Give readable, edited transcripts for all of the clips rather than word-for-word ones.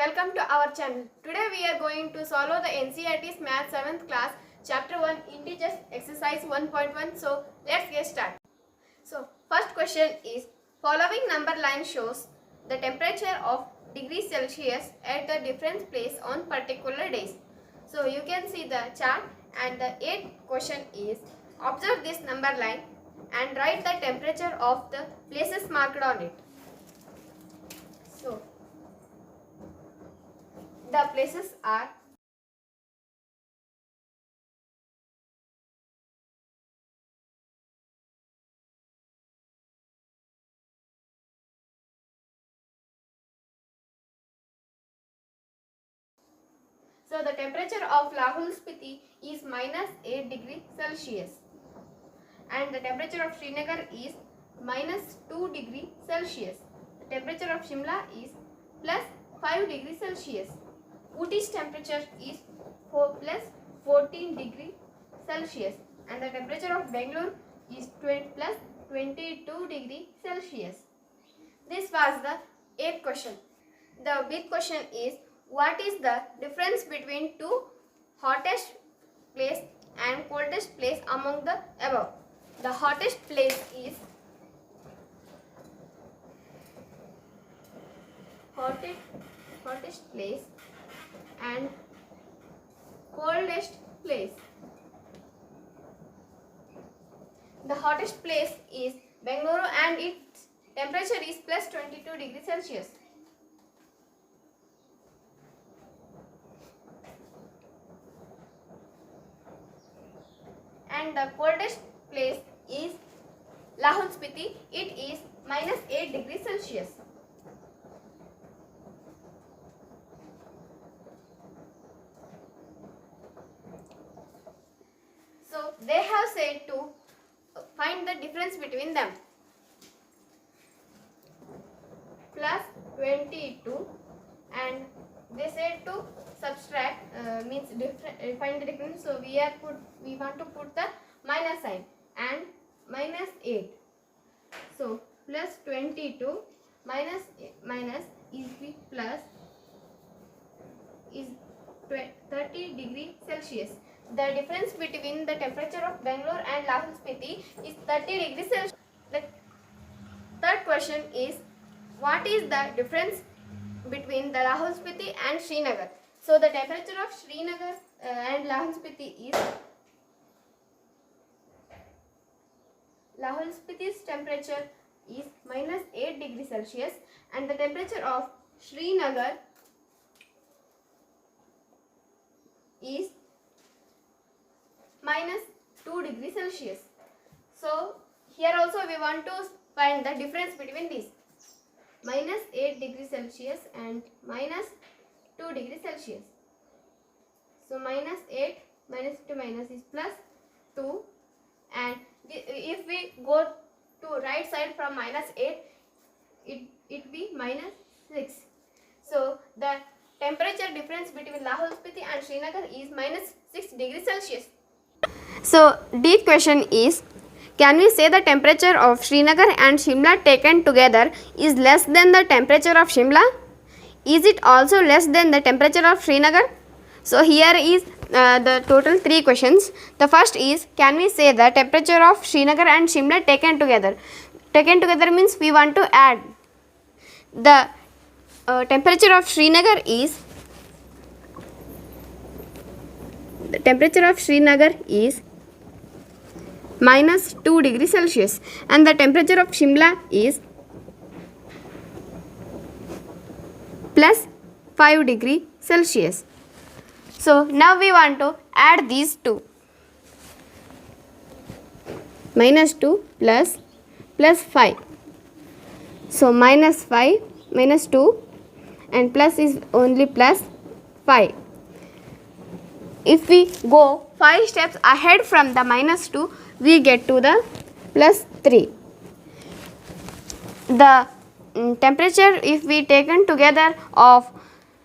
welcome to our channel. Today we are going to solve the NCERT's Math 7th class Chapter 1 Integers Exercise 1.1. So let's get started. So first question is, following number line shows the temperature of degrees Celsius at the different place on particular days. So you can see the chart, and the 8th question is, observe this number line and write the temperature of the places marked on it. So the places are the temperature of Lahul Spiti is minus 8 degrees Celsius, and the temperature of Srinagar is minus 2 degrees Celsius. The temperature of Shimla is plus 5 degrees Celsius. Ooty's temperature is plus 14 degrees Celsius, and the temperature of Bangalore is plus 22 degrees Celsius. This was the 8th question. The big question is, what is the difference between two hottest place and coldest place among the above? The hottest place is hottest place and coldest place. The hottest place is Bangalore, and its temperature is plus 22 degrees Celsius. And the coldest place is Lahul Spiti. It is minus 8 degrees Celsius. So they have said to find the difference between them. Plus 22, and they said to subtract means find the difference. So we want to put the minus sign, and minus 8. So plus 22 minus is the plus is 30 degrees Celsius. The difference between the temperature of Bangalore and Lahul Spiti is 30 degrees Celsius. The third question is, what is the difference between the Lahul Spiti and Srinagar? So the temperature of Srinagar and Lahul Spiti is, Lahul Spiti's temperature is minus 8 degrees Celsius, and the temperature of Srinagar is minus 2 degrees Celsius. So here also we want to find the difference between these. Minus 8 degrees Celsius and minus 2 degrees Celsius. So minus 8 minus to minus is plus 2, and if we go to right side from minus 8, it be minus 6. So the temperature difference between Lahul Spiti and Srinagar is minus 6 degrees Celsius. So D question is, can we say the temperature of Srinagar and Shimla taken together is less than the temperature of Shimla? Is it also less than the temperature of Srinagar? So here is the total 3 questions. The first is, can we say the temperature of Srinagar and Shimla taken together? Taken together means we want to add. The temperature of Srinagar is minus 2 degrees Celsius, and the temperature of Shimla is plus 5 degrees Celsius. So now we want to add these two. Minus 2 plus 5. So minus 5 minus 2 and plus is only plus 5. If we go 5 steps ahead from the minus 2, we get to the plus 3. The temperature, if we taken together, of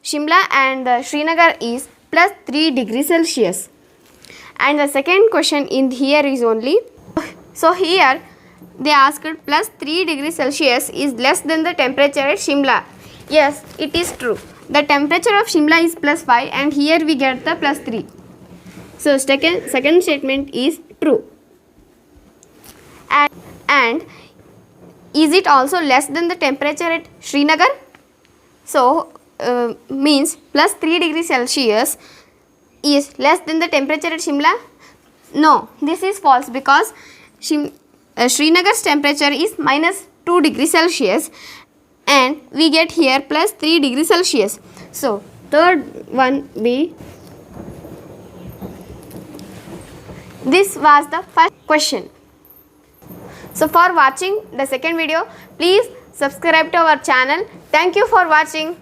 Shimla and Srinagar is plus 3 degrees Celsius. And the second question in here is only, so here they asked plus 3 degrees Celsius is less than the temperature at Shimla. Yes, it is true. the temperature of Shimla is +5 and here we get the +3. So second statement is true. And is it also less than the temperature at Srinagar? So means +3 degrees Celsius is less than the temperature at Shimla? No, this is false because Srinagar's temperature is -2 degrees Celsius and we get here +3 degrees Celsius. So third one be, this was the first question. So for watching the second video, please subscribe to our channel. Thank you for watching.